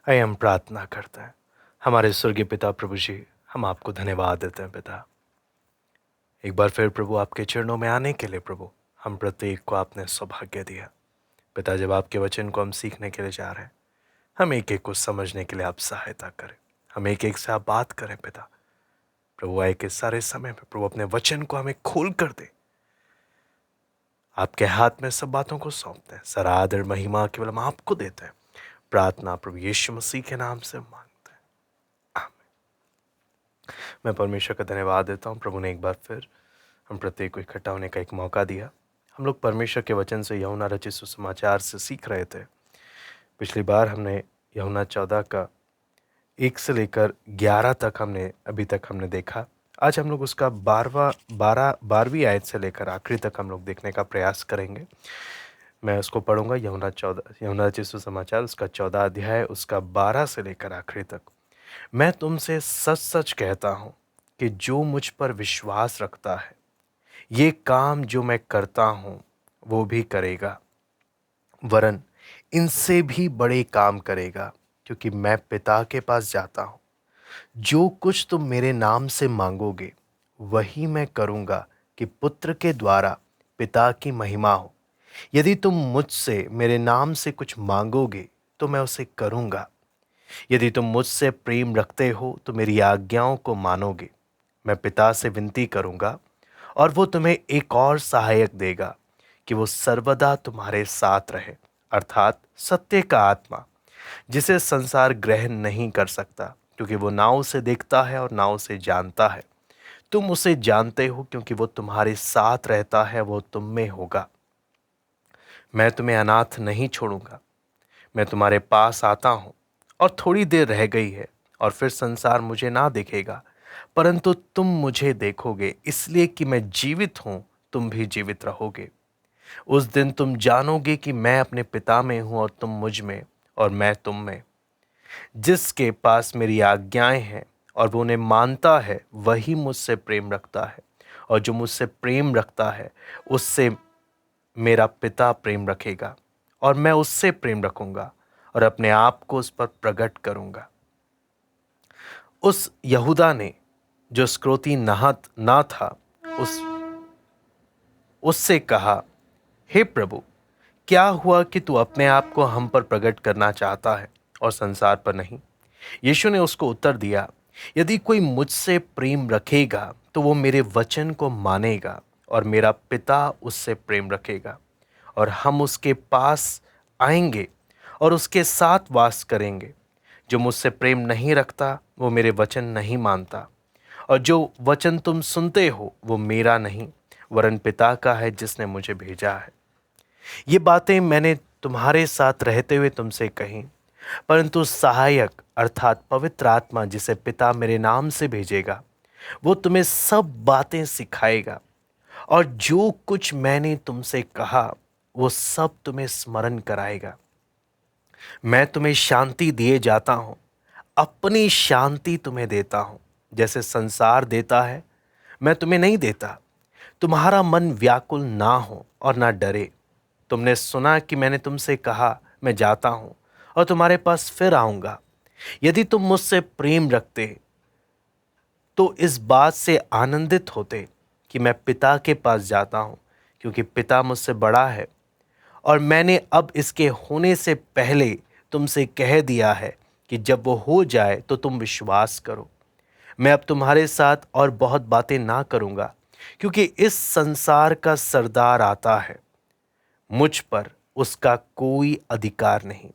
आइए हम प्रार्थना करते हैं। हमारे स्वर्गीय पिता प्रभु जी, हम आपको धन्यवाद देते हैं पिता। एक बार फिर प्रभु आपके चरणों में आने के लिए प्रभु हम प्रत्येक को आपने सौभाग्य दिया। पिता, जब आपके वचन को हम सीखने के लिए जा रहे हैं, हम एक एक को समझने के लिए आप सहायता करें। हम एक एक से आप बात करें पिता। प्रभु आए के सारे समय में प्रभु अपने वचन को हमें खोल कर दे। आपके हाथ में सब बातों को सौंपते हैं। सारा आदर महिमा केवल हम आपको देते हैं। प्रार्थना प्रभु यीशु मसीह के नाम से मांगते हैं, आमीन। मैं परमेश्वर का धन्यवाद देता हूँ। प्रभु ने एक बार फिर हम प्रत्येक को इकट्ठा होने का एक मौका दिया। हम लोग परमेश्वर के वचन से यूहन्ना रचित सुसमाचार से सीख रहे थे। पिछली बार हमने यूहन्ना 14 का 1 से लेकर 11 तक अभी तक हमने देखा। आज हम लोग उसका 12वीं आयत से लेकर आखिरी तक हम लोग देखने का प्रयास करेंगे। मैं उसको पढ़ूंगा। यूहन्ना रचित सुसमाचार उसका 14 अध्याय उसका 12 से लेकर आखिरी तक। मैं तुमसे सच सच कहता हूँ कि जो मुझ पर विश्वास रखता है, ये काम जो मैं करता हूँ वो भी करेगा, वरन इनसे भी बड़े काम करेगा, क्योंकि मैं पिता के पास जाता हूँ। जो कुछ तुम मेरे नाम से मांगोगे वही मैं करूँगा, कि पुत्र के द्वारा पिता की महिमा हो। यदि तुम मुझसे मेरे नाम से कुछ मांगोगे तो मैं उसे करूँगा। यदि तुम मुझसे प्रेम रखते हो तो मेरी आज्ञाओं को मानोगे। मैं पिता से विनती करूँगा और वो तुम्हें एक और सहायक देगा, कि वो सर्वदा तुम्हारे साथ रहे, अर्थात सत्य का आत्मा, जिसे संसार ग्रहण नहीं कर सकता, क्योंकि वो ना उसे देखता है और ना उसे जानता है। तुम उसे जानते हो, क्योंकि वो तुम्हारे साथ रहता है, वो तुम में होगा। मैं तुम्हें अनाथ नहीं छोड़ूंगा। मैं तुम्हारे पास आता हूँ। और थोड़ी देर रह गई है और फिर संसार मुझे ना देखेगा, परंतु तुम मुझे देखोगे, इसलिए कि मैं जीवित हूँ, तुम भी जीवित रहोगे। उस दिन तुम जानोगे कि मैं अपने पिता में हूँ और तुम मुझ में और मैं तुम में। जिसके पास मेरी आज्ञाएं हैं और वो उन्हें मानता है, वही मुझसे प्रेम रखता है, और जो मुझसे प्रेम रखता है उससे मेरा पिता प्रेम रखेगा, और मैं उससे प्रेम रखूंगा और अपने आप को उस पर प्रकट करूंगा। उस यहूदा ने, जो स्क्रोती नहत ना था, उस उससे कहा, हे प्रभु, क्या हुआ कि तू अपने आप को हम पर प्रकट करना चाहता है और संसार पर नहीं? यीशु ने उसको उत्तर दिया, यदि कोई मुझसे प्रेम रखेगा तो वो मेरे वचन को मानेगा, और मेरा पिता उससे प्रेम रखेगा, और हम उसके पास आएंगे और उसके साथ वास करेंगे। जो मुझसे प्रेम नहीं रखता वो मेरे वचन नहीं मानता, और जो वचन तुम सुनते हो वो मेरा नहीं, वरन पिता का है जिसने मुझे भेजा है। ये बातें मैंने तुम्हारे साथ रहते हुए तुमसे कहीं, परंतु सहायक अर्थात पवित्र आत्मा, जिसे पिता मेरे नाम से भेजेगा, वो तुम्हें सब बातें सिखाएगा, और जो कुछ मैंने तुमसे कहा वो सब तुम्हें स्मरण कराएगा। मैं तुम्हें शांति दिए जाता हूँ, अपनी शांति तुम्हें देता हूँ। जैसे संसार देता है, मैं तुम्हें नहीं देता। तुम्हारा मन व्याकुल ना हो और ना डरे। तुमने सुना कि मैंने तुमसे कहा, मैं जाता हूँ और तुम्हारे पास फिर आऊँगा। यदि तुम मुझसे प्रेम रखते तो इस बात से आनंदित होते कि मैं पिता के पास जाता हूँ, क्योंकि पिता मुझसे बड़ा है, और मैंने अब इसके होने से पहले तुमसे कह दिया है, कि जब वो हो जाए तो तुम विश्वास करो। मैं अब तुम्हारे साथ और बहुत बातें ना करूँगा, क्योंकि इस संसार का सरदार आता है। मुझ पर उसका कोई अधिकार नहीं,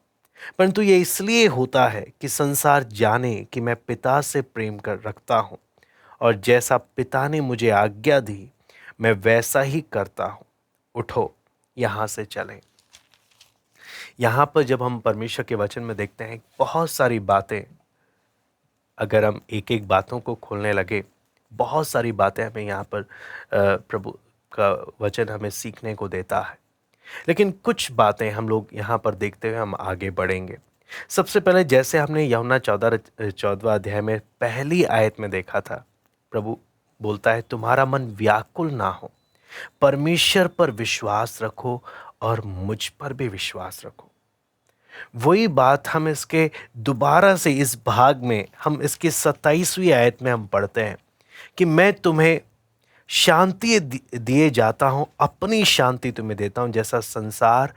परंतु ये इसलिए होता है कि संसार जाने कि मैं पिता से प्रेम कर रखता हूँ, और जैसा पिता ने मुझे आज्ञा दी मैं वैसा ही करता हूँ। उठो, यहाँ से चलें। यहाँ पर जब हम परमेश्वर के वचन में देखते हैं बहुत सारी बातें, अगर हम एक एक बातों को खोलने लगे, बहुत सारी बातें हमें यहाँ पर प्रभु का वचन हमें सीखने को देता है। लेकिन कुछ बातें हम लोग यहाँ पर देखते हुए हम आगे बढ़ेंगे। सबसे पहले जैसे हमने यूहन्ना 14वां अध्याय में पहली आयत में देखा था, प्रभु बोलता है, तुम्हारा मन व्याकुल ना हो, परमेश्वर पर विश्वास रखो और मुझ पर भी विश्वास रखो। वही बात हम इसके दोबारा से इस भाग में हम इसकी 27वीं आयत में हम पढ़ते हैं कि मैं तुम्हें शांति दिए जाता हूँ, अपनी शांति तुम्हें देता हूँ, जैसा संसार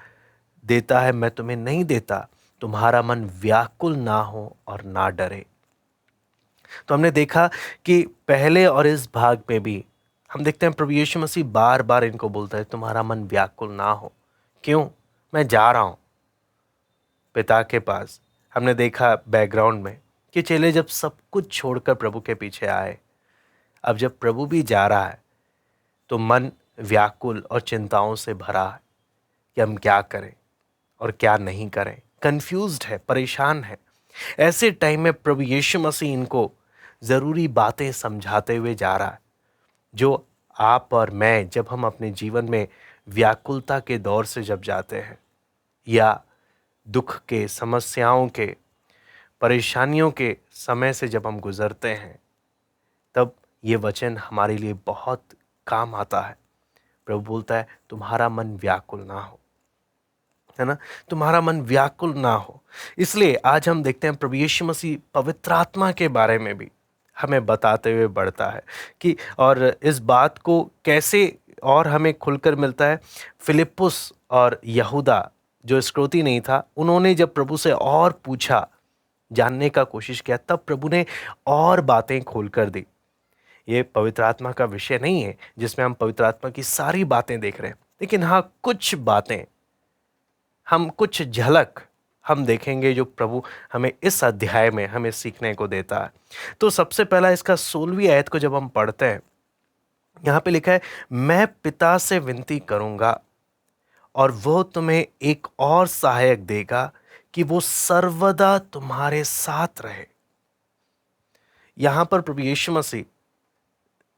देता है मैं तुम्हें नहीं देता। तुम्हारा मन व्याकुल ना हो और ना डरे। तो हमने देखा कि पहले और इस भाग में भी हम देखते हैं प्रभु यीशु मसीह बार बार इनको बोलता है तुम्हारा मन व्याकुल ना हो। क्यों? मैं जा रहा हूँ पिता के पास। हमने देखा बैकग्राउंड में कि चेले जब सब कुछ छोड़कर प्रभु के पीछे आए, अब जब प्रभु भी जा रहा है तो मन व्याकुल और चिंताओं से भरा है कि हम क्या करें और क्या नहीं करें, कंफ्यूज्ड है, परेशान है। ऐसे टाइम में प्रभु यीशु मसीह इनको ज़रूरी बातें समझाते हुए जा रहा है, जो आप और मैं जब हम अपने जीवन में व्याकुलता के दौर से जब जाते हैं या दुख के, समस्याओं के, परेशानियों के समय से जब हम गुजरते हैं, तब ये वचन हमारे लिए बहुत काम आता है। प्रभु बोलता है तुम्हारा मन व्याकुल ना हो, है ना, तुम्हारा मन व्याकुल ना हो। इसलिए आज हम देखते हैं प्रभु यीशु मसीह पवित्र आत्मा के बारे में भी हमें बताते हुए बढ़ता है कि और इस बात को कैसे और हमें खुलकर मिलता है। फिलिप्पुस और यहूदा जो इस्करियोती नहीं था, उन्होंने जब प्रभु से और पूछा, जानने का कोशिश किया, तब प्रभु ने और बातें खोल कर दी। ये पवित्र आत्मा का विषय नहीं है जिसमें हम पवित्र आत्मा की सारी बातें देख रहे हैं, लेकिन हाँ कुछ बातें, हम कुछ झलक हम देखेंगे जो प्रभु हमें इस अध्याय में हमें सीखने को देता है। तो सबसे पहला इसका 16वीं आयत को जब हम पढ़ते हैं, यहाँ पे लिखा है मैं पिता से विनती करूंगा और वो तुम्हें एक और सहायक देगा कि वो सर्वदा तुम्हारे साथ रहे। यहाँ पर प्रभु यीशु मसीह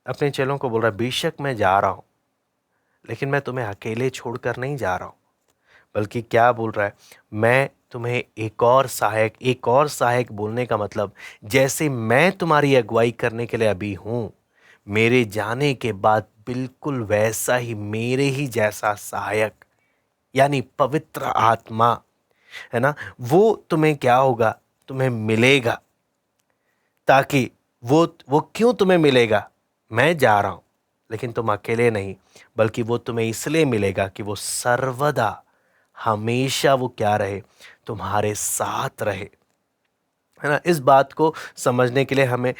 अपने चेलों को बोल रहा है बेशक मैं जा रहा हूँ, लेकिन मैं तुम्हें अकेले छोड़कर नहीं जा रहा हूँ, बल्कि क्या बोल रहा है, मैं तुम्हें एक और सहायक बोलने का मतलब जैसे मैं तुम्हारी अगुवाई करने के लिए अभी हूँ, मेरे जाने के बाद बिल्कुल वैसा ही मेरे ही जैसा सहायक यानी पवित्र आत्मा, है ना, वो तुम्हें क्या होगा, तुम्हें मिलेगा। ताकि वो क्यों तुम्हें मिलेगा, मैं जा रहा हूँ लेकिन तुम अकेले नहीं, बल्कि वो तुम्हें इसलिए मिलेगा कि वो सर्वदा हमेशा वो क्या रहे, तुम्हारे साथ रहे, है ना। इस बात को समझने के लिए हमें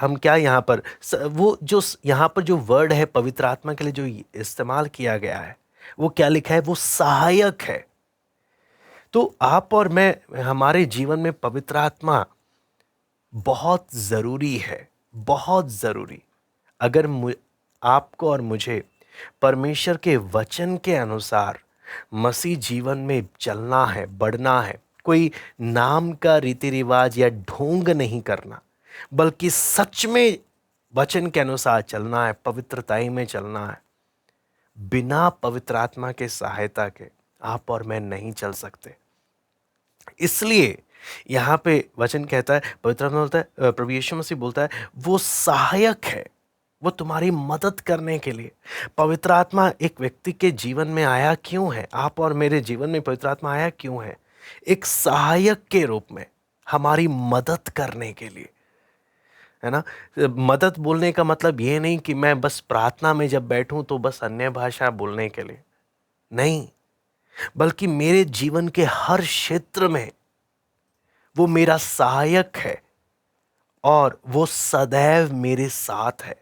हम क्या यहाँ पर वो जो यहाँ पर जो वर्ड है पवित्र आत्मा के लिए जो इस्तेमाल किया गया है, वो क्या लिखा है, वो सहायक है। तो आप और मैं, हमारे जीवन में पवित्र आत्मा बहुत ज़रूरी है, बहुत ज़रूरी। अगर आपको और मुझे परमेश्वर के वचन के अनुसार मसीह जीवन में चलना है, बढ़ना है, कोई नाम का रीति रिवाज या ढोंग नहीं करना, बल्कि सच में वचन के अनुसार चलना है, पवित्रताई में चलना है, बिना पवित्र आत्मा के सहायता के आप और मैं नहीं चल सकते। इसलिए यहाँ पे वचन कहता है, पवित्र आत्मा बोलता है, प्रभु यीशु मसीह बोलता है वो सहायक है, वो तुम्हारी मदद करने के लिए। पवित्र आत्मा एक व्यक्ति के जीवन में आया क्यों है, आप और मेरे जीवन में पवित्र आत्मा आया क्यों है, एक सहायक के रूप में, हमारी मदद करने के लिए, है ना। मदद बोलने का मतलब ये नहीं कि मैं बस प्रार्थना में जब बैठूं तो बस अन्य भाषा बोलने के लिए नहीं, बल्कि मेरे जीवन के हर क्षेत्र में वो मेरा सहायक है और वो सदैव मेरे साथ है,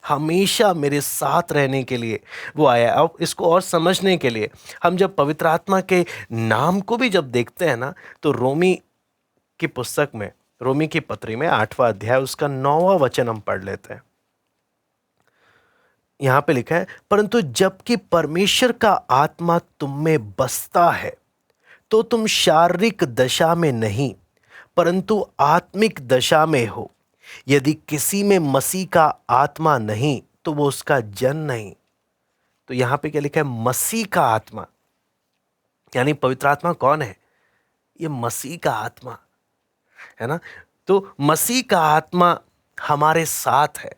हमेशा मेरे साथ रहने के लिए वो आया। अब इसको और समझने के लिए हम जब पवित्र आत्मा के नाम को भी जब देखते हैं ना, तो रोमी की पुस्तक में, रोमी की पत्री में 8वां अध्याय उसका 9वां वचन हम पढ़ लेते हैं। यहां पे लिखा है परंतु जबकि परमेश्वर का आत्मा तुम में बसता है तो तुम शारीरिक दशा में नहीं परंतु आत्मिक दशा में हो। यदि किसी में मसीह का आत्मा नहीं तो वो उसका जन नहीं। तो यहां पे क्या लिखा है, मसीह का आत्मा, यानी पवित्र आत्मा कौन है, ये मसीह का आत्मा है ना। तो मसीह का आत्मा हमारे साथ है।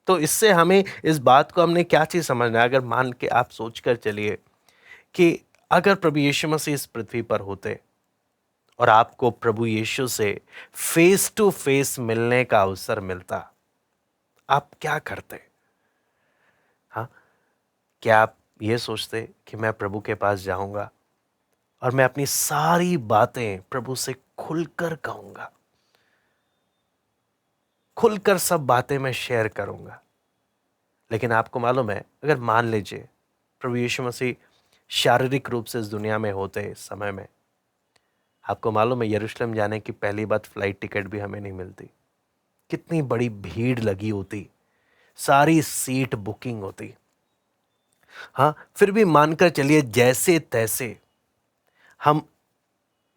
तो इससे हमें इस बात को हमने क्या चीज समझना है, अगर मान के आप सोच कर चलिए कि अगर प्रभु यीशु मसीह इस पृथ्वी पर होते और आपको प्रभु यीशु से फेस टू फेस मिलने का अवसर मिलता, आप क्या करते? हाँ, क्या आप ये सोचते कि मैं प्रभु के पास जाऊंगा और मैं अपनी सारी बातें प्रभु से खुलकर कहूंगा, खुलकर सब बातें मैं शेयर करूंगा? लेकिन आपको मालूम है, अगर मान लीजिए प्रभु यीशु मसीह शारीरिक रूप से इस दुनिया में होते इस समय में, आपको मालूम है यरूशलेम जाने की पहली बात फ्लाइट टिकट भी हमें नहीं मिलती, कितनी बड़ी भीड़ लगी होती, सारी सीट बुकिंग होती। हाँ, फिर भी मानकर चलिए जैसे तैसे हम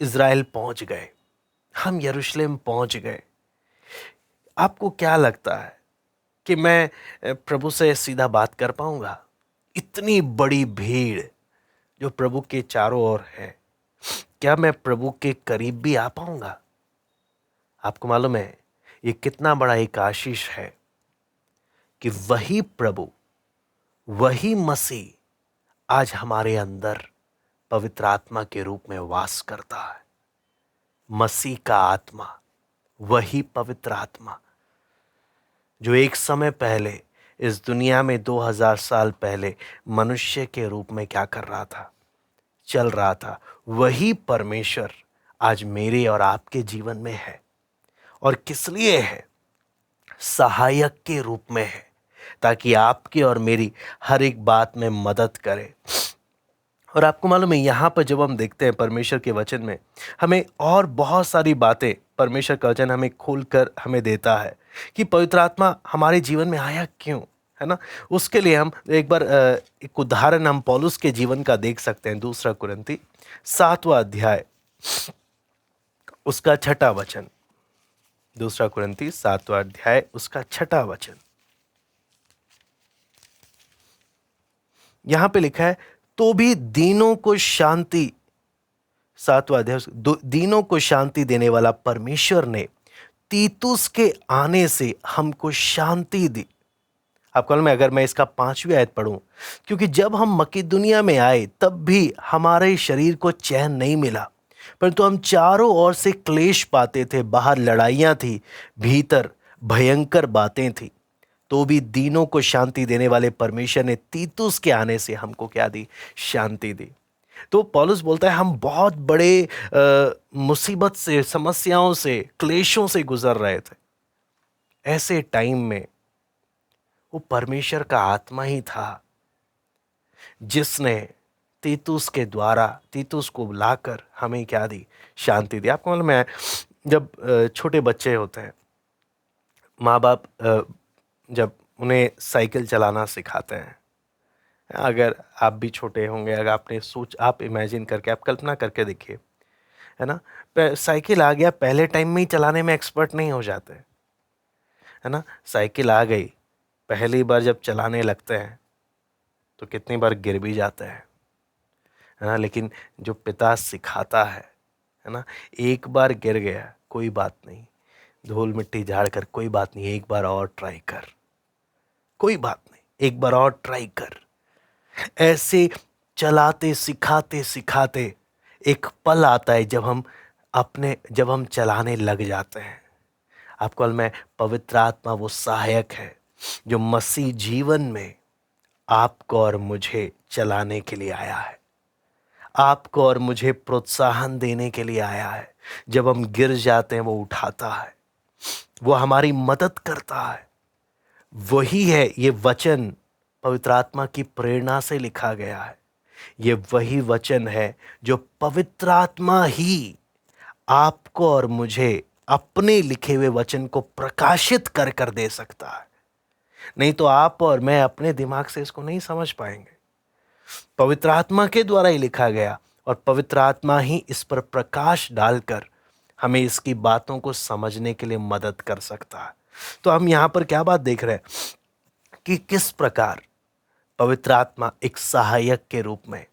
इज़राइल पहुंच गए, हम यरूशलेम पहुंच गए। आपको क्या लगता है कि मैं प्रभु से सीधा बात कर पाऊंगा? इतनी बड़ी भीड़ जो प्रभु के चारों ओर है, क्या मैं प्रभु के करीब भी आ पाऊंगा? आपको मालूम है ये कितना बड़ा एक आशीष है कि वही प्रभु, वही मसीह आज हमारे अंदर पवित्र आत्मा के रूप में वास करता है। मसीह का आत्मा, वही पवित्र आत्मा जो एक समय पहले इस दुनिया में 2000 साल पहले मनुष्य के रूप में क्या कर रहा था, चल रहा था, वही परमेश्वर आज मेरे और आपके जीवन में है। और किस लिए है? सहायक के रूप में है, ताकि आपकी और मेरी हर एक बात में मदद करे। और आपको मालूम है यहाँ पर जब हम देखते हैं परमेश्वर के वचन में, हमें और बहुत सारी बातें परमेश्वर का वचन हमें खोलकर हमें देता है कि पवित्र आत्मा हमारे जीवन में आया क्यों, है ना। उसके लिए हम एक बार एक उदाहरण हम पौलुस के जीवन का देख सकते हैं। 2 कुरिन्थी 7वां अध्याय उसका 6वां वचन। 2 कुरिन्थी 7वां अध्याय उसका 6वां वचन। यहां पे लिखा है, तो भी दीनों को शांति, 7वां अध्याय, दीनों को शांति देने वाला परमेश्वर ने तीतुस के आने से हमको शांति दी। आपको मालूम है, अगर मैं इसका 5वीं आयत पढ़ूं, क्योंकि जब हम मकिदुनिया में आए तब भी हमारे शरीर को चैन नहीं मिला, परंतु हम चारों ओर से क्लेश पाते थे, बाहर लड़ाइयां थी, भीतर भयंकर बातें थी। तो भी दीनों को शांति देने वाले परमेश्वर ने तीतुस के आने से हमको क्या दी? शांति दी। तो पौलुस बोलता है हम बहुत बड़े मुसीबत से, समस्याओं से, क्लेशों से गुजर रहे थे। ऐसे टाइम में वो परमेश्वर का आत्मा ही था जिसने तीतुस के द्वारा, तीतुस को लाकर हमें क्या दी? शांति दी। आपको मालूम है, जब छोटे बच्चे होते हैं, माँ बाप जब उन्हें साइकिल चलाना सिखाते हैं, अगर आप भी छोटे होंगे, अगर आपने आप इमेजिन करके, आप कल्पना करके देखिए, है ना, साइकिल आ गया, पहले टाइम में ही चलाने में एक्सपर्ट नहीं हो जाते, है ना। साइकिल आ गई, पहली बार जब चलाने लगते हैं तो कितनी बार गिर भी जाते हैं, है ना। लेकिन जो पिता सिखाता है ना, एक बार गिर गया कोई बात नहीं, धूल मिट्टी झाड़ कर कोई बात नहीं, एक बार और ट्राई कर, कोई बात नहीं, एक बार और ट्राई कर। ऐसे चलाते सिखाते सिखाते एक पल आता है जब हम चलाने लग जाते हैं। आपको मालूम है, पवित्र आत्मा वो सहायक है जो मसीह जीवन में आपको और मुझे चलाने के लिए आया है, आपको और मुझे प्रोत्साहन देने के लिए आया है। जब हम गिर जाते हैं वो उठाता है, वो हमारी मदद करता है। वही है ये वचन, पवित्र आत्मा की प्रेरणा से लिखा गया है। ये वही वचन है जो पवित्र आत्मा ही आपको और मुझे अपने लिखे हुए वचन को प्रकाशित कर कर दे सकता है। नहीं तो आप और मैं अपने दिमाग से इसको नहीं समझ पाएंगे। पवित्र आत्मा के द्वारा ही लिखा गया और पवित्र आत्मा ही इस पर प्रकाश डालकर हमें इसकी बातों को समझने के लिए मदद कर सकता है। तो हम यहां पर क्या बात देख रहे हैं कि किस प्रकार पवित्र आत्मा एक सहायक के रूप में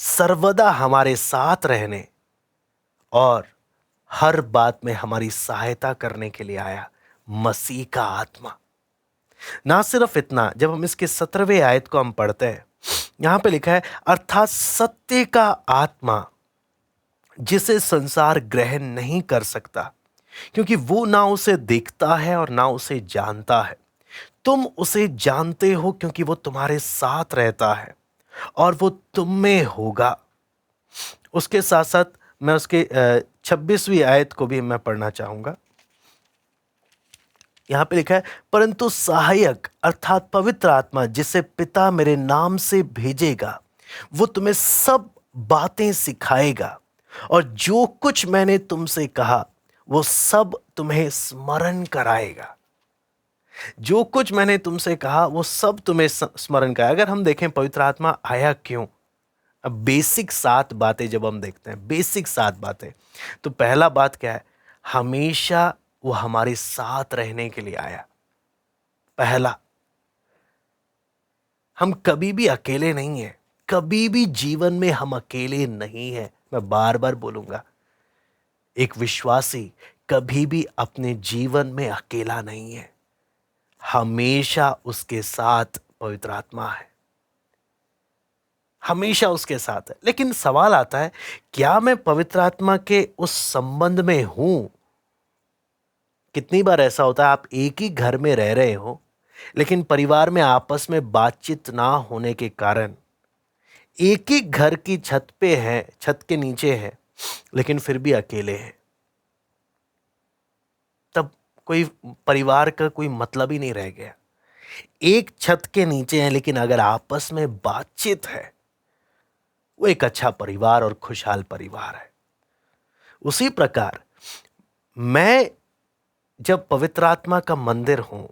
सर्वदा हमारे साथ रहने और हर बात में हमारी सहायता करने के लिए आया। मसीह का आत्मा। ना सिर्फ इतना, जब हम इसके 17वें आयत को हम पढ़ते हैं, यहां पे लिखा है, अर्थात सत्य का आत्मा जिसे संसार ग्रहण नहीं कर सकता, क्योंकि वो ना उसे देखता है और ना उसे जानता है। तुम उसे जानते हो क्योंकि वो तुम्हारे साथ रहता है और वो तुम में होगा। उसके साथ साथ मैं उसके 26वीं आयत को भी मैं पढ़ना चाहूंगा। यहां पे लिखा है, परंतु सहायक अर्थात पवित्र आत्मा जिसे पिता मेरे नाम से भेजेगा, वो तुम्हें सब बातें सिखाएगा और जो कुछ मैंने तुमसे कहा वो सब तुम्हें स्मरण कराएगा। जो कुछ मैंने तुमसे कहा वो सब तुम्हें स्मरण कराएगा। अगर हम देखें पवित्र आत्मा आया क्यों, अब बेसिक 7 बातें जब हम देखते हैं, बेसिक 7 बातें, तो पहला बात क्या है, हमेशा वो हमारे साथ रहने के लिए आया। पहला, हम कभी भी अकेले नहीं हैं, कभी भी जीवन में हम अकेले नहीं हैं। मैं बार बार बोलूंगा, एक विश्वासी कभी भी अपने जीवन में अकेला नहीं है, हमेशा उसके साथ पवित्र आत्मा है, हमेशा उसके साथ है। लेकिन सवाल आता है, क्या मैं पवित्र आत्मा के उस संबंध में हूं? कितनी बार ऐसा होता है, आप एक ही घर में रह रहे हो लेकिन परिवार में आपस में बातचीत ना होने के कारण एक ही घर की छत पे हैं, छत के नीचे हैं, लेकिन फिर भी अकेले हैं। तब कोई परिवार का कोई मतलब ही नहीं रह गया। एक छत के नीचे हैं लेकिन अगर आपस में बातचीत है, वो एक अच्छा परिवार और खुशहाल परिवार है। उसी प्रकार मैं जब पवित्र आत्मा का मंदिर हूं,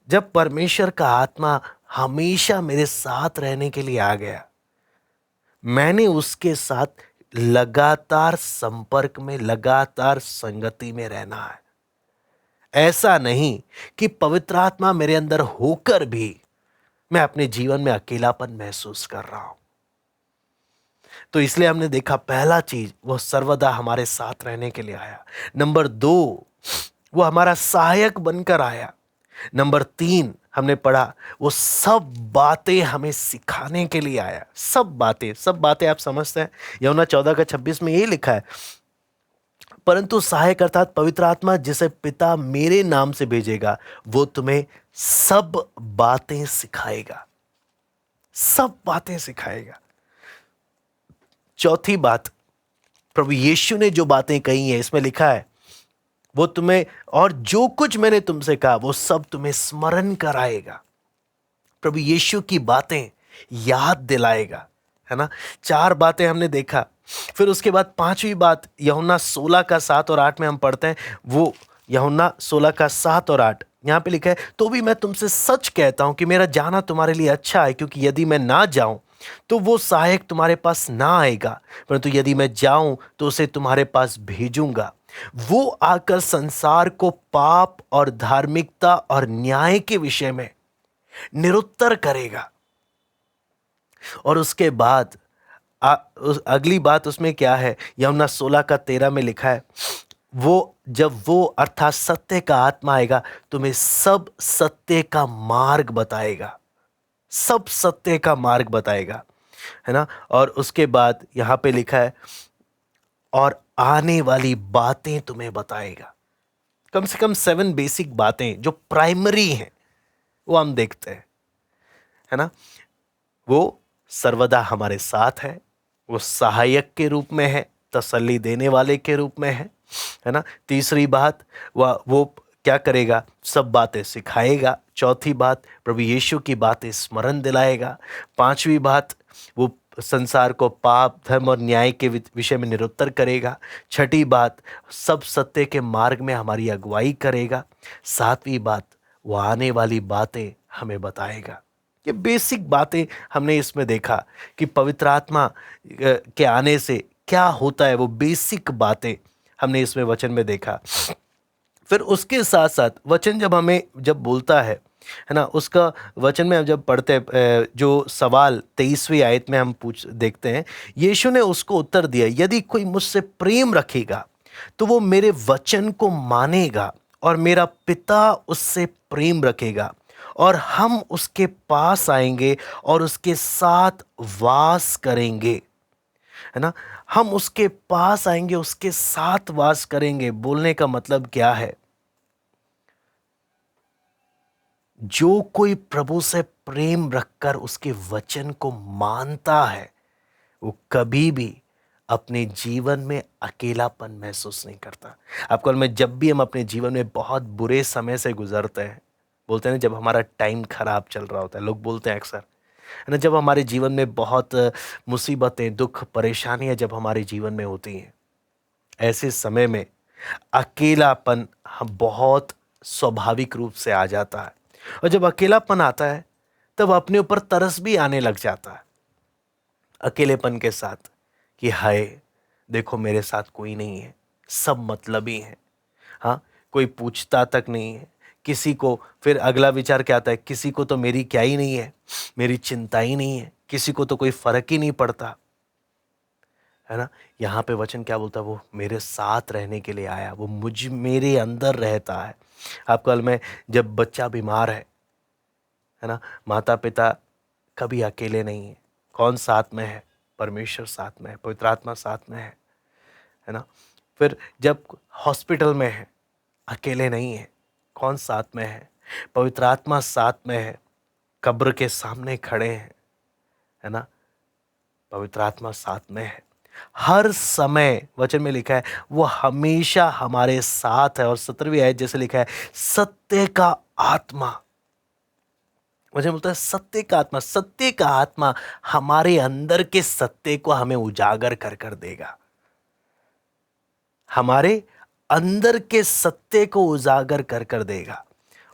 जब परमेश्वर का आत्मा हमेशा मेरे साथ रहने के लिए आ गया, मैंने उसके साथ लगातार संपर्क में, लगातार संगति में रहना है। ऐसा नहीं कि पवित्र आत्मा मेरे अंदर होकर भी मैं अपने जीवन में अकेलापन महसूस कर रहा हूं। तो इसलिए हमने देखा, पहला चीज, वो सर्वदा हमारे साथ रहने के लिए आया। नंबर 2, वो हमारा सहायक बनकर आया। नंबर 3, हमने पढ़ा, वो सब बातें हमें सिखाने के लिए आया। सब बातें, सब बातें आप समझते हैं, यूहन्ना 14:26 में यही लिखा है, परंतु सहायक अर्थात पवित्र आत्मा जिसे पिता मेरे नाम से भेजेगा, वो तुम्हें सब बातें सिखाएगा, सब बातें सिखाएगा। चौथी बात, प्रभु यीशु ने जो बातें कही हैं, इसमें लिखा है, वो तुम्हें, और जो कुछ मैंने तुमसे कहा वो सब तुम्हें स्मरण कराएगा। प्रभु यीशु की बातें याद दिलाएगा, है ना। 4 बातें हमने देखा। फिर उसके बाद 5वीं बात, यूहन्ना 16:7 और 8 में हम पढ़ते हैं, वो यूहन्ना 16:7 और 8, यहां पे लिखा है, तो भी मैं तुमसे सच कहता हूं कि मेरा जाना तुम्हारे लिए अच्छा है, क्योंकि यदि मैं ना जाऊं तो वो सहायक तुम्हारे पास ना आएगा, परंतु यदि मैं जाऊं तो उसे तुम्हारे पास भेजूंगा। वो आकर संसार को पाप और धार्मिकता और न्याय के विषय में निरुत्तर करेगा। और उसके बाद अगली बात उसमें क्या है, यूहन्ना 16:13 में लिखा है, वो जब वो अर्थात सत्य का आत्मा आएगा, तुम्हें सब सत्य का मार्ग बताएगा, सब सत्य का मार्ग बताएगा, है ना। और उसके बाद यहां पे लिखा है, और आने वाली बातें तुम्हें बताएगा। कम से कम 7 बेसिक बातें जो प्राइमरी हैं वो हम देखते हैं, है ना। वो सर्वदा हमारे साथ है, वो सहायक के रूप में है, तसल्ली देने वाले के रूप में है ना। तीसरी बात, वो क्या करेगा, सब बातें सिखाएगा। चौथी बात, प्रभु यीशु की बातें स्मरण दिलाएगा। 5वीं बात, वो संसार को पाप, धर्म और न्याय के विषय में निरुत्तर करेगा। 6ठी बात, सब सत्य के मार्ग में हमारी अगुवाई करेगा। 7वीं बात, वो आने वाली बातें हमें बताएगा। ये बेसिक बातें हमने इसमें देखा कि पवित्र आत्मा के आने से क्या होता है, वो बेसिक बातें हमने इसमें वचन में देखा। फिर उसके साथ साथ वचन जब हमें जब बोलता है ना, उसका वचन में हम जब पढ़ते हैं, जो सवाल 23वीं आयत में हम देखते हैं, यीशु ने उसको उत्तर दिया, यदि कोई मुझसे प्रेम रखेगा तो वो मेरे वचन को मानेगा और मेरा पिता उससे प्रेम रखेगा और हम उसके पास आएंगे और उसके साथ वास करेंगे, है ना। हम उसके पास आएंगे, उसके साथ वास करेंगे। बोलने का मतलब क्या है? जो कोई प्रभु से प्रेम रखकर उसके वचन को मानता है, वो कभी भी अपने जीवन में अकेलापन महसूस नहीं करता। आपको मालूम है, जब भी हम अपने जीवन में बहुत बुरे समय से गुजरते हैं, बोलते हैं ना, जब हमारा टाइम खराब चल रहा होता है, लोग बोलते हैं अक्सर, है ना, जब हमारे जीवन में बहुत मुसीबतें, दुख, परेशानियां जब हमारे जीवन में होती हैं, ऐसे समय में अकेलापन हम बहुत स्वाभाविक रूप से आ जाता है। और जब अकेलापन आता है, तब अपने ऊपर तरस भी आने लग जाता है अकेलेपन के साथ, कि हाय, देखो मेरे साथ कोई नहीं है, सब मतलबी हैं। हाँ, कोई पूछता तक नहीं है किसी को। फिर अगला विचार क्या आता है? किसी को तो मेरी क्या ही नहीं है, मेरी चिंता ही नहीं है, किसी को तो कोई फर्क ही नहीं पड़ता, है ना। यहाँ पे वचन क्या बोलता है? वो मेरे साथ रहने के लिए आया, वो मेरे अंदर रहता है। आपको मालूम है, जब बच्चा बीमार है ना, माता पिता कभी अकेले नहीं है। कौन साथ में है? परमेश्वर साथ में है, पवित्र आत्मा साथ में है ना। फिर जब हॉस्पिटल में है, अकेले नहीं है। कौन साथ में है? पवित्र आत्मा साथ में है। कब्र के सामने खड़े हैं, है ना, पवित्र आत्मा साथ में है। हर समय वचन में लिखा है वो हमेशा हमारे साथ है। और 17वीं आयत जैसे लिखा है, सत्य का आत्मा। वचन बोलता है सत्य का आत्मा। सत्य का आत्मा हमारे अंदर के सत्य को हमें उजागर कर कर देगा। हमारे अंदर के सत्य को उजागर कर कर देगा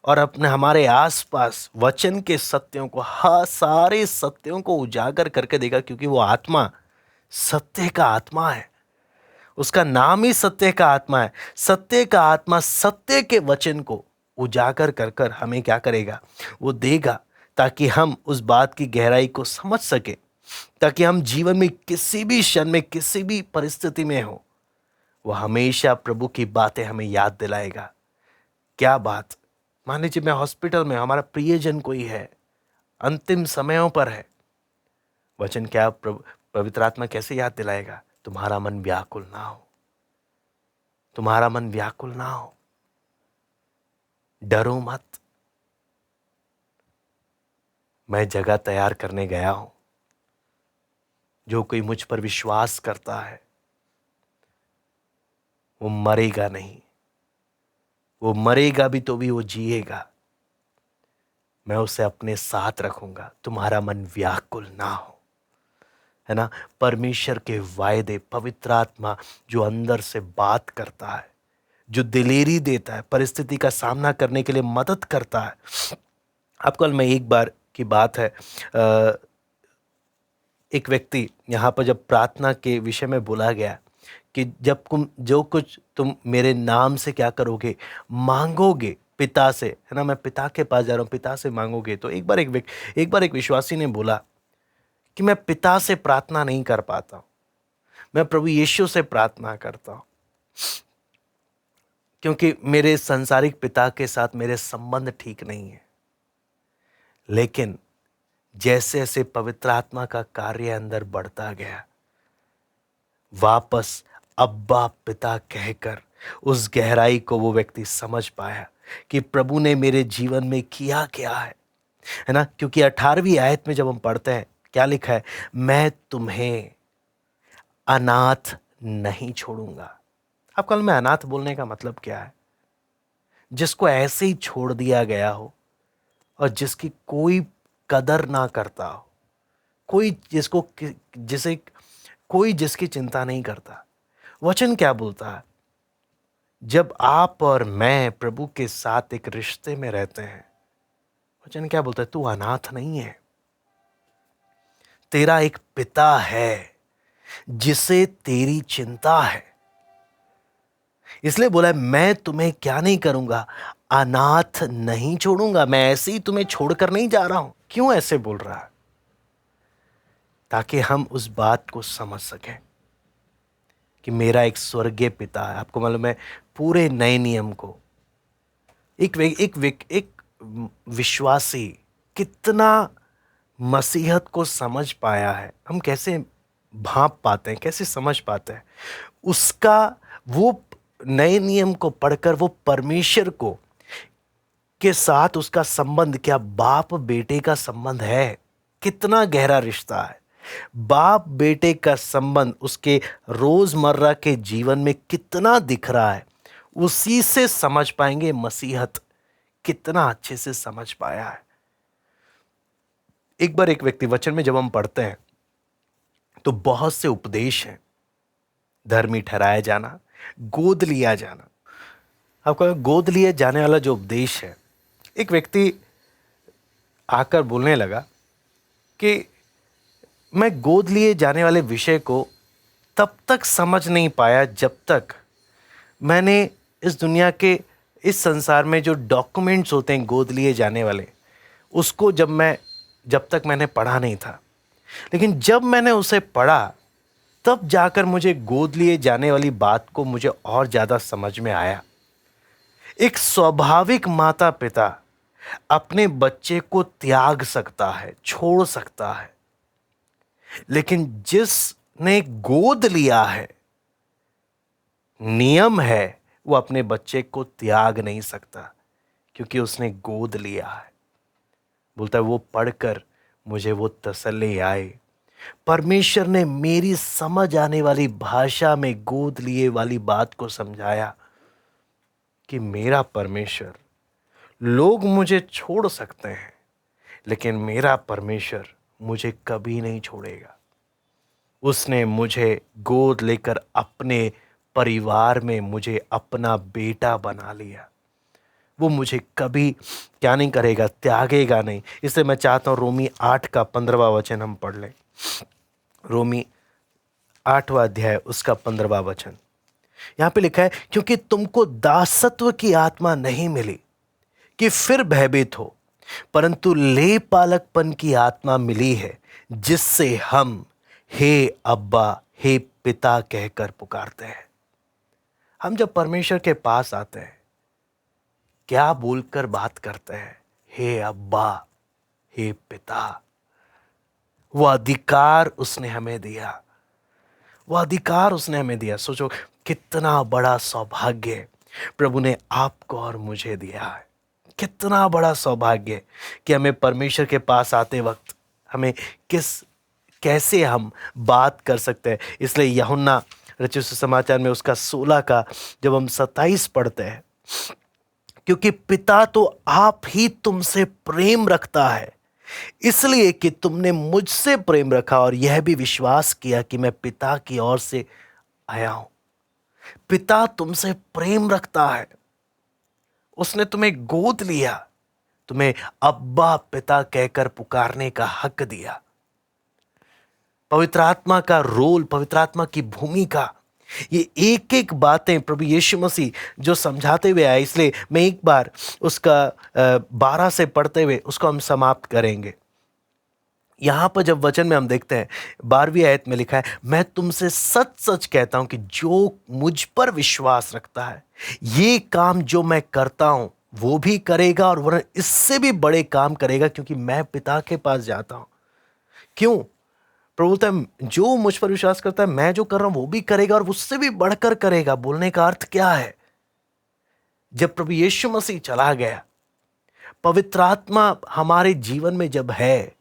और अपने हमारे आसपास वचन के सत्यों को, सारे सत्यों को उजागर करके देगा, क्योंकि वो आत्मा सत्य का आत्मा है। उसका नाम ही सत्य का आत्मा है। सत्य का आत्मा सत्य के वचन को उजागर कर कर हमें क्या करेगा? वो देगा, ताकि हम उस बात की गहराई को समझ सके, ताकि हम जीवन में किसी भी क्षण में, किसी भी परिस्थिति में हो, वो हमेशा प्रभु की बातें हमें याद दिलाएगा। क्या बात? मान लीजिए मैं हॉस्पिटल में, हमारा प्रियजन कोई है, अंतिम समयों पर है, वचन क्या पवित्र आत्मा कैसे याद दिलाएगा? तुम्हारा मन व्याकुल ना हो, तुम्हारा मन व्याकुल ना हो, डरो मत, मैं जगह तैयार करने गया हूं। जो कोई मुझ पर विश्वास करता है वो मरेगा नहीं, वो मरेगा भी तो भी वो जिएगा। मैं उसे अपने साथ रखूंगा, तुम्हारा मन व्याकुल ना हो, है ना। परमेश्वर के वायदे, पवित्र आत्मा जो अंदर से बात करता है, जो दिलेरी देता है, परिस्थिति का सामना करने के लिए मदद करता है। आपको मैं एक बार की बात है, एक व्यक्ति यहाँ पर जब प्रार्थना के विषय में बोला गया कि जब तुम जो कुछ तुम मेरे नाम से क्या करोगे, मांगोगे पिता से, है ना, मैं पिता के पास जा रहा हूँ, पिता से मांगोगे। तो एक बार एक विश्वासी ने बोला कि मैं पिता से प्रार्थना नहीं कर पाता हूँ, मैं प्रभु यीशु से प्रार्थना करता हूँ, क्योंकि मेरे सांसारिक पिता के साथ मेरे संबंध ठीक नहीं है। लेकिन जैसे जैसे पवित्र आत्मा का कार्य अंदर बढ़ता गया, वापस अब्बा पिता कहकर उस गहराई को वो व्यक्ति समझ पाया कि प्रभु ने मेरे जीवन में किया क्या है ना। क्योंकि 18वीं आयत में जब हम पढ़ते हैं, क्या लिखा है? मैं तुम्हें अनाथ नहीं छोड़ूंगा। अब कल में अनाथ बोलने का मतलब क्या है? जिसको ऐसे ही छोड़ दिया गया हो और जिसकी कोई कदर ना करता हो, कोई जिसे कोई जिसकी चिंता नहीं करता। वचन क्या बोलता है? जब आप और मैं प्रभु के साथ एक रिश्ते में रहते हैं, वचन क्या बोलता है? तू अनाथ नहीं है, तेरा एक पिता है जिसे तेरी चिंता है। इसलिए बोला है, मैं तुम्हें क्या नहीं करूंगा, अनाथ नहीं छोड़ूंगा। मैं ऐसे ही तुम्हें छोड़कर नहीं जा रहा हूं। क्यों ऐसे बोल रहा है? ताकि हम उस बात को समझ सकें कि मेरा एक स्वर्गीय पिता है। आपको मालूम है, पूरे नए नियम को एक विश्वासी कितना मसीहत को समझ पाया है। हम कैसे भांप पाते हैं, कैसे समझ पाते हैं, उसका वो नए नियम को पढ़कर वो परमेश्वर को के साथ उसका संबंध, क्या बाप बेटे का संबंध है, कितना गहरा रिश्ता है, बाप बेटे का संबंध उसके रोजमर्रा के जीवन में कितना दिख रहा है, उसी से समझ पाएंगे मसीहत कितना अच्छे से समझ पाया है। एक बार एक व्यक्ति, वचन में जब हम पढ़ते हैं तो बहुत से उपदेश हैं, धर्मी ठहराया जाना, गोद लिया जाना। आपका गोद लिए जाने वाला जो उपदेश है, एक व्यक्ति आकर बोलने लगा कि मैं गोद लिए जाने वाले विषय को तब तक समझ नहीं पाया जब तक मैंने इस दुनिया के, इस संसार में जो डॉक्यूमेंट्स होते हैं गोद लिए जाने वाले, उसको जब तक मैंने पढ़ा नहीं था। लेकिन जब मैंने उसे पढ़ा तब जाकर मुझे गोद लिए जाने वाली बात को मुझे और ज़्यादा समझ में आया। एक स्वाभाविक माता पिता अपने बच्चे को त्याग सकता है, छोड़ सकता है, लेकिन जिसने गोद लिया है, नियम है, वो अपने बच्चे को त्याग नहीं सकता, क्योंकि उसने गोद लिया है। बोलता है वो पढ़कर मुझे वो तसल्ली आई, परमेश्वर ने मेरी समझ आने वाली भाषा में गोद लिए वाली बात को समझाया कि मेरा परमेश्वर, लोग मुझे छोड़ सकते हैं लेकिन मेरा परमेश्वर मुझे कभी नहीं छोड़ेगा। उसने मुझे गोद लेकर अपने परिवार में मुझे अपना बेटा बना लिया। वो मुझे कभी क्या नहीं करेगा, त्यागेगा नहीं। इसलिए मैं चाहता हूँ रोमी 8 का 15वां वचन हम पढ़ लें। रोमी 8वां अध्याय उसका 15वां वचन। यहां पे लिखा है, क्योंकि तुमको दासत्व की आत्मा नहीं मिली कि फिर भयभीत हो, परंतु ले पालकपन की आत्मा मिली है, जिससे हम हे अब्बा, हे पिता कहकर पुकारते हैं। हम जब परमेश्वर के पास आते हैं, क्या बोलकर बात करते हैं? हे अब्बा, हे पिता। वो अधिकार उसने हमें दिया, वो अधिकार उसने हमें दिया। सोचो कितना बड़ा सौभाग्य प्रभु ने आपको और मुझे दिया है। कितना बड़ा सौभाग्य कि हमें परमेश्वर के पास आते वक्त हमें कैसे हम बात कर सकते हैं। इसलिए यूहन्ना रचित सुसमाचार में उसका 16 का जब हम 27 पढ़ते हैं, क्योंकि पिता तो आप ही तुमसे प्रेम रखता है, इसलिए कि तुमने मुझसे प्रेम रखा और यह भी विश्वास किया कि मैं पिता की ओर से आया हूं। पिता तुमसे प्रेम रखता है, उसने तुम्हें गोद लिया, तुम्हें अब्बा पिता कहकर पुकारने का हक दिया। पवित्र आत्मा का रोल, पवित्र आत्मा की भूमिका, ये एक एक बातें प्रभु यीशु मसीह जो समझाते हुए आए। इसलिए मैं एक बार उसका 12 से पढ़ते हुए उसको हम समाप्त करेंगे। यहां पर जब वचन में हम देखते हैं 12वीं आयत में लिखा है, मैं तुमसे सच सच कहता हूं कि जो मुझ पर विश्वास रखता है, ये काम जो मैं करता हूं वो भी करेगा और वरन इससे भी बड़े काम करेगा, क्योंकि मैं पिता के पास जाता हूं। क्यों? प्रभु बोलता है जो मुझ पर विश्वास करता है, मैं जो कर रहा हूं वो भी करेगा और उससे भी बढ़कर करेगा। बोलने का अर्थ क्या है? जब प्रभु यीशु मसीह चला गया, पवित्र आत्मा हमारे जीवन में जब है,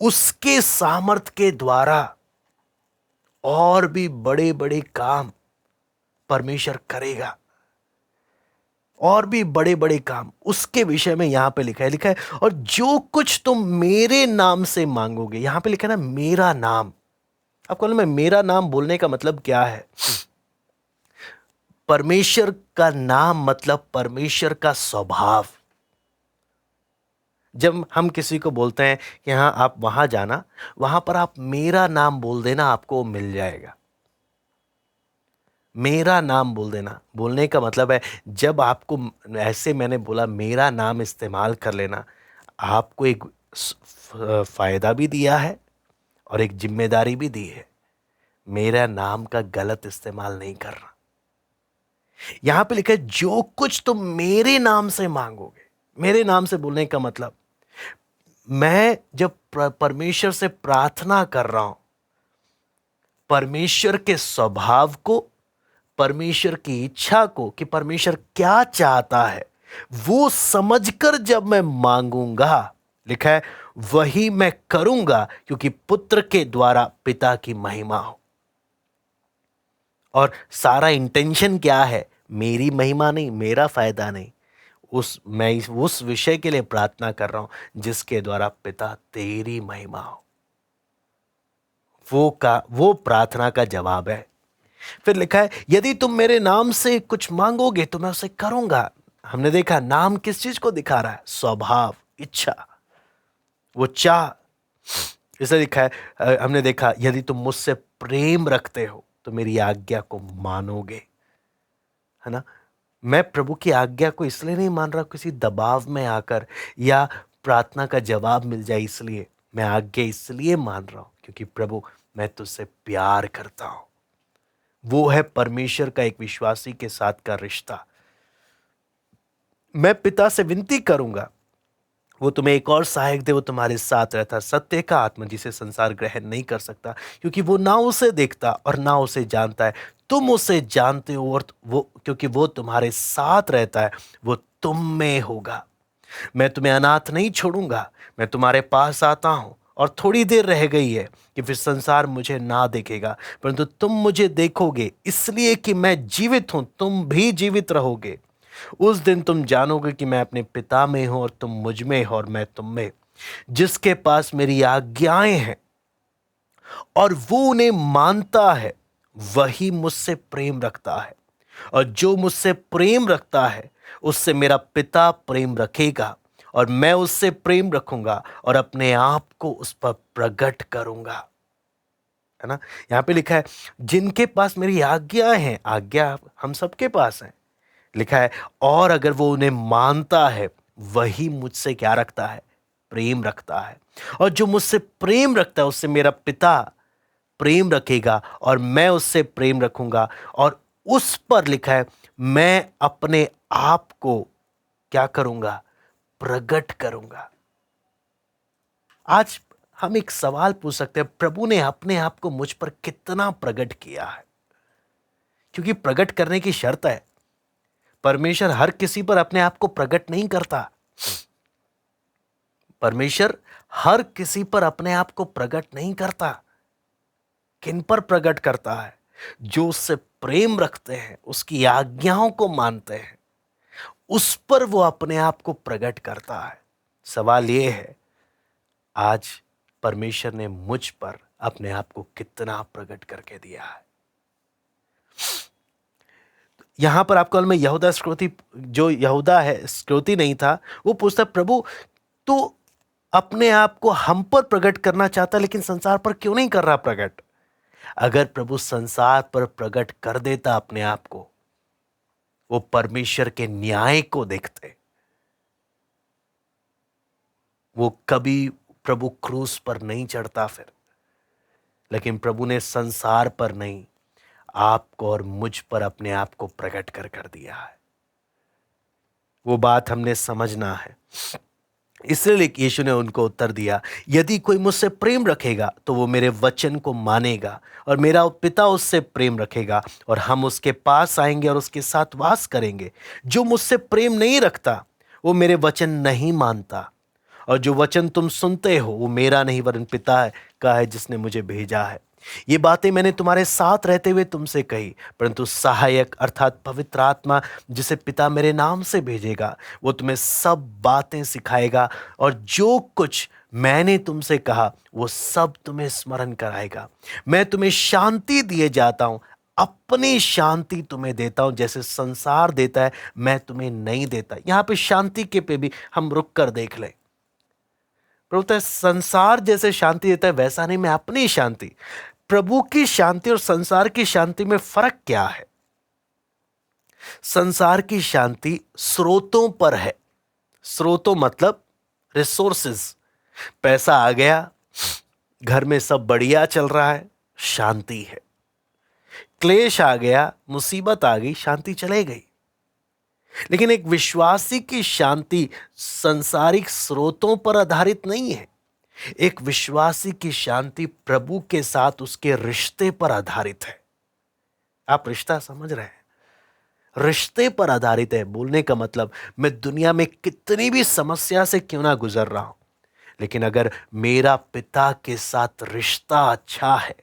उसके सामर्थ के द्वारा और भी बड़े बड़े काम परमेश्वर करेगा, और भी बड़े बड़े काम उसके विषय में यहां पे लिखा है और जो कुछ तुम मेरे नाम से मांगोगे। यहां पे लिखा है ना, मेरा नाम। आपको मालूम है मेरा नाम बोलने का मतलब क्या है? परमेश्वर का नाम मतलब परमेश्वर का स्वभाव। जब हम किसी को बोलते हैं कि हाँ आप वहां जाना, वहां पर आप मेरा नाम बोल देना, आपको मिल जाएगा। मेरा नाम बोल देना बोलने का मतलब है, जब आपको ऐसे मैंने बोला मेरा नाम इस्तेमाल कर लेना, आपको एक फायदा भी दिया है और एक जिम्मेदारी भी दी है। मेरा नाम का गलत इस्तेमाल नहीं करना। यहां पे लिखा है जो कुछ तुम मेरे नाम से मांगोगे। मेरे नाम से बोलने का मतलब, मैं जब परमेश्वर से प्रार्थना कर रहा हूं, परमेश्वर के स्वभाव को, परमेश्वर की इच्छा को कि परमेश्वर क्या चाहता है, वो समझकर जब मैं मांगूंगा, लिखा है वही मैं करूंगा, क्योंकि पुत्र के द्वारा पिता की महिमा हो। और सारा इंटेंशन क्या है? मेरी महिमा नहीं, मेरा फायदा नहीं, मैं उस विषय के लिए प्रार्थना कर रहा हूं जिसके द्वारा पिता तेरी महिमा हो। वो प्रार्थना का जवाब है। फिर लिखा है यदि तुम मेरे नाम से कुछ मांगोगे तो मैं उसे करूंगा। हमने देखा नाम किस चीज को दिखा रहा है? स्वभाव, इच्छा, वो चाह। इसे लिखा है, हमने देखा यदि तुम मुझसे प्रेम रखते हो तो मेरी आज्ञा को मानोगे, है ना। मैं प्रभु की आज्ञा को इसलिए नहीं मान रहा किसी दबाव में आकर या प्रार्थना का जवाब मिल जाए इसलिए। मैं आज्ञा इसलिए मान रहा हूं क्योंकि प्रभु मैं तुझसे प्यार करता हूं। वो है परमेश्वर का एक विश्वासी के साथ का रिश्ता। मैं पिता से विनती करूंगा वो तुम्हें एक और सहायक दे, वो तुम्हारे साथ रहता, सत्य का आत्मा जिसे संसार ग्रहण नहीं कर सकता क्योंकि वो ना उसे देखता और ना उसे जानता है। तुम उसे जानते हो और वो क्योंकि वो तुम्हारे साथ रहता है, वो तुम में होगा। मैं तुम्हें अनाथ नहीं छोड़ूंगा, मैं तुम्हारे पास आता हूं। और थोड़ी देर रह गई है कि फिर संसार मुझे ना देखेगा, परंतु तुम मुझे देखोगे, इसलिए कि मैं जीवित हूं, तुम भी जीवित रहोगे। उस दिन तुम जानोगे कि मैं अपने पिता में हूं और तुम मुझ में हो और मैं तुम में। जिसके पास मेरी आज्ञाएं हैं और वो उन्हें मानता है, वही मुझसे प्रेम रखता है, और जो मुझसे प्रेम रखता है उससे मेरा पिता प्रेम रखेगा, और मैं उससे प्रेम रखूंगा और अपने आप को उस पर प्रकट करूंगा। है ना। यहां पे लिखा है जिनके पास मेरी आज्ञाएं हैं, आज्ञा हम सबके पास है, लिखा है और अगर वो उन्हें मानता है वही मुझसे क्या रखता है? प्रेम रखता है। और जो मुझसे प्रेम रखता है उससे मेरा पिता प्रेम रखेगा और मैं उससे प्रेम रखूंगा और उस पर, लिखा है, मैं अपने आप को क्या करूंगा? प्रकट करूंगा। आज हम एक सवाल पूछ सकते हैं, प्रभु ने अपने आप को मुझ पर कितना प्रकट किया है? क्योंकि प्रकट करने की शर्त है। परमेश्वर हर किसी पर अपने आप को प्रकट नहीं करता। परमेश्वर हर किसी पर अपने आप को प्रकट नहीं करता। किन पर प्रकट करता है? जो उससे प्रेम रखते हैं, उसकी आज्ञाओं को मानते हैं, उस पर वो अपने आप को प्रकट करता है। सवाल ये है, आज परमेश्वर ने मुझ पर अपने आप को कितना प्रकट करके दिया है? यहां पर आपको में यहूदा स्क्रोती, जो यहूदा है स्क्रोती नहीं था, वो पूछता प्रभु तो अपने आप को हम पर प्रकट करना चाहता लेकिन संसार पर क्यों नहीं कर रहा प्रकट? अगर प्रभु संसार पर प्रकट कर देता अपने आप को, वो परमेश्वर के न्याय को देखते। वो कभी प्रभु क्रूस पर नहीं चढ़ता फिर। लेकिन प्रभु ने संसार पर नहीं, आपको और मुझ पर अपने आप को प्रकट कर दिया है। वो बात हमने समझना है। इसलिए यीशु ने उनको उत्तर दिया, यदि कोई मुझसे प्रेम रखेगा तो वो मेरे वचन को मानेगा और मेरा पिता उससे प्रेम रखेगा और हम उसके पास आएंगे और उसके साथ वास करेंगे। जो मुझसे प्रेम नहीं रखता वो मेरे वचन नहीं मानता, और जो वचन तुम सुनते हो वो मेरा नहीं वरन पिता का है जिसने मुझे भेजा है। ये बातें मैंने तुम्हारे साथ रहते हुए तुमसे कही, परंतु सहायक अर्थात पवित्र आत्मा जिसे पिता मेरे नाम से भेजेगा, वो तुम्हें सब बातें सिखाएगा और जो कुछ मैंने तुमसे कहा वो सब तुम्हें स्मरण कराएगा। मैं तुम्हें शांति दिए जाता हूं, अपनी शांति तुम्हें देता हूं, जैसे संसार देता है मैं तुम्हें नहीं देता। यहां पे शांति के पे भी हम रुक कर देख लें। प्रभु संसार जैसे शांति देता है वैसा नहीं, मैं अपनी शांति। प्रभु की शांति और संसार की शांति में फर्क क्या है? संसार की शांति स्रोतों पर है। स्रोतों मतलब रिसोर्सेज। पैसा आ गया, घर में सब बढ़िया चल रहा है, शांति है। क्लेश आ गया, मुसीबत आ गई, शांति चले गई। लेकिन एक विश्वासी की शांति संसारिक स्रोतों पर आधारित नहीं है। एक विश्वासी की शांति प्रभु के साथ उसके रिश्ते पर आधारित है। आप रिश्ता समझ रहे हैं? रिश्ते पर आधारित है। बोलने का मतलब, मैं दुनिया में कितनी भी समस्या से क्यों ना गुजर रहा हूं, लेकिन अगर मेरा पिता के साथ रिश्ता अच्छा है,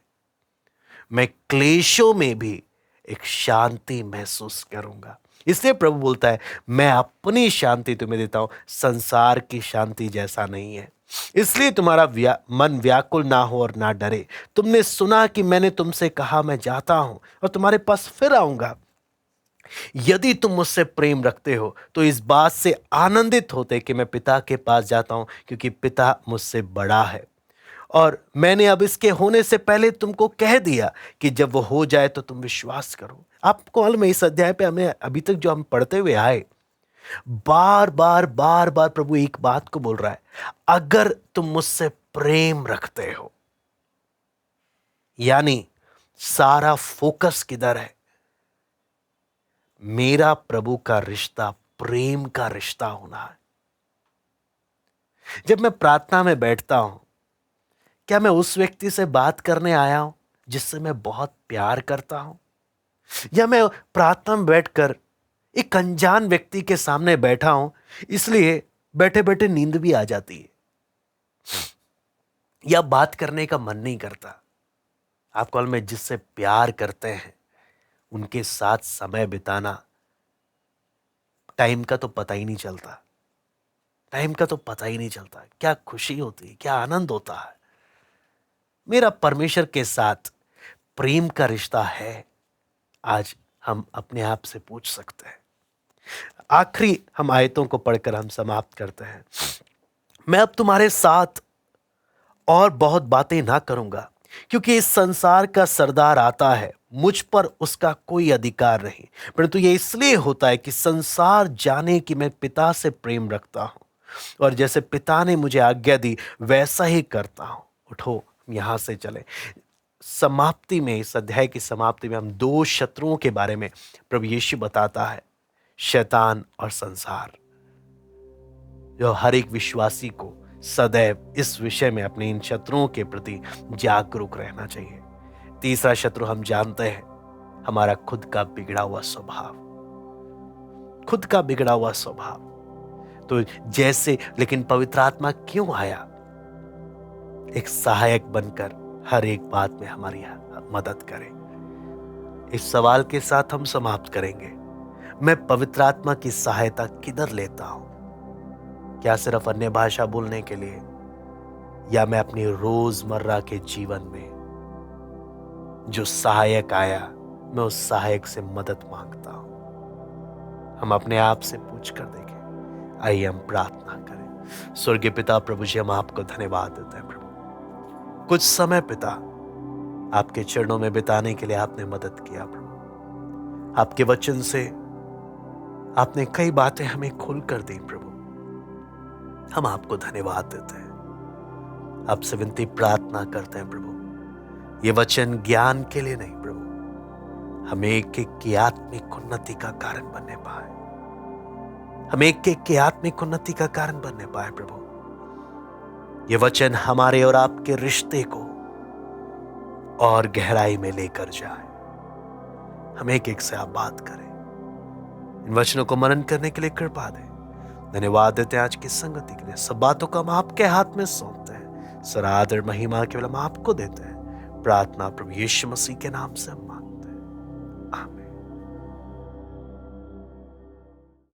मैं क्लेशों में भी एक शांति महसूस करूंगा। इसलिए प्रभु बोलता है, मैं अपनी शांति तुम्हें देता हूं, संसार की शांति जैसा नहीं है। इसलिए तुम्हारा मन व्याकुल ना हो और ना डरे। तुमने सुना कि मैंने तुमसे कहा, मैं जाता हूं और तुम्हारे पास फिर आऊंगा। यदि तुम मुझसे प्रेम रखते हो तो इस बात से आनंदित होते कि मैं पिता के पास जाता हूं, क्योंकि पिता मुझसे बड़ा है। और मैंने अब इसके होने से पहले तुमको कह दिया कि जब वो हो जाए तो तुम विश्वास करो। आपको मालूम है, इस अध्याय पे हमें अभी तक जो हम पढ़ते हुए आए, बार बार बार बार प्रभु एक बात को बोल रहा है, अगर तुम मुझसे प्रेम रखते हो। यानी सारा फोकस किधर है? मेरा प्रभु का रिश्ता प्रेम का रिश्ता होना है। जब मैं प्रार्थना में बैठता हूं, क्या मैं उस व्यक्ति से बात करने आया हूं जिससे मैं बहुत प्यार करता हूं, या मैं प्रार्थना में बैठकर एक अनजान व्यक्ति के सामने बैठा हूं, इसलिए बैठे बैठे नींद भी आ जाती है या बात करने का मन नहीं करता। आपको मालूम है, जिससे प्यार करते हैं उनके साथ समय बिताना, टाइम का तो पता ही नहीं चलता। टाइम का तो पता ही नहीं चलता। क्या खुशी होती है, क्या आनंद होता है। मेरा परमेश्वर के साथ प्रेम का रिश्ता है, आज हम अपने आप से पूछ सकते हैं। आखिरी हम आयतों को पढ़कर हम समाप्त करते हैं। मैं अब तुम्हारे साथ और बहुत बातें ना करूंगा, क्योंकि इस संसार का सरदार आता है, मुझ पर उसका कोई अधिकार नहीं, परंतु यह इसलिए होता है कि संसार जाने कि मैं पिता से प्रेम रखता हूं, और जैसे पिता ने मुझे आज्ञा दी वैसा ही करता हूं। उठो, यहां से चले। समाप्ति में, इस अध्याय की समाप्ति में हम दो शत्रुओं के बारे में प्रभु यीशु बताता है, शैतान और संसार, जो हर एक विश्वासी को सदैव इस विषय में अपने इन शत्रुओं के प्रति जागरूक रहना चाहिए। तीसरा शत्रु हम जानते हैं, हमारा खुद का बिगड़ा हुआ स्वभाव। खुद का बिगड़ा हुआ स्वभाव। तो जैसे, लेकिन पवित्र आत्मा क्यों आया? एक सहायक बनकर हर एक बात में हमारी मदद करे। इस सवाल के साथ हम समाप्त करेंगे, मैं पवित्र आत्मा की सहायता किधर लेता हूं? क्या सिर्फ अन्य भाषा बोलने के लिए, या मैं अपनी रोजमर्रा के जीवन में जो सहायक आया, मैं उस सहायक से मदद मांगता हूं? हम अपने आप से पूछ कर देखें। आइए हम प्रार्थना करें। स्वर्गीय पिता प्रभु जी, हम आपको धन्यवाद देते हैं। प्रभु, कुछ समय पिता आपके चरणों में बिताने के लिए आपने मदद किया। प्रभु, आपके वचन से आपने कई बातें हमें खुल कर दी। प्रभु, हम आपको धन्यवाद देते हैं। आपसे विनती प्रार्थना करते हैं प्रभु, ये वचन ज्ञान के लिए नहीं प्रभु, हम एक एक की आत्मिक उन्नति का कारण बनने पाए। हम एक एक की आत्मिक उन्नति का कारण बनने पाए। प्रभु, ये वचन हमारे और आपके रिश्ते को और गहराई में लेकर जाए। हम एक एक से आप बात करें। इन वचनों को मनन करने के लिए कृपा दें। धन्यवाद देते हैं आज की संगति के लिए। सब बातों को हम आपके हाथ में सौंपते हैं। सारा आदर महिमा केवल हम आपको देते हैं। प्रार्थना प्रभु यीशु मसीह के नाम से हम मांगते हैं, आमीन।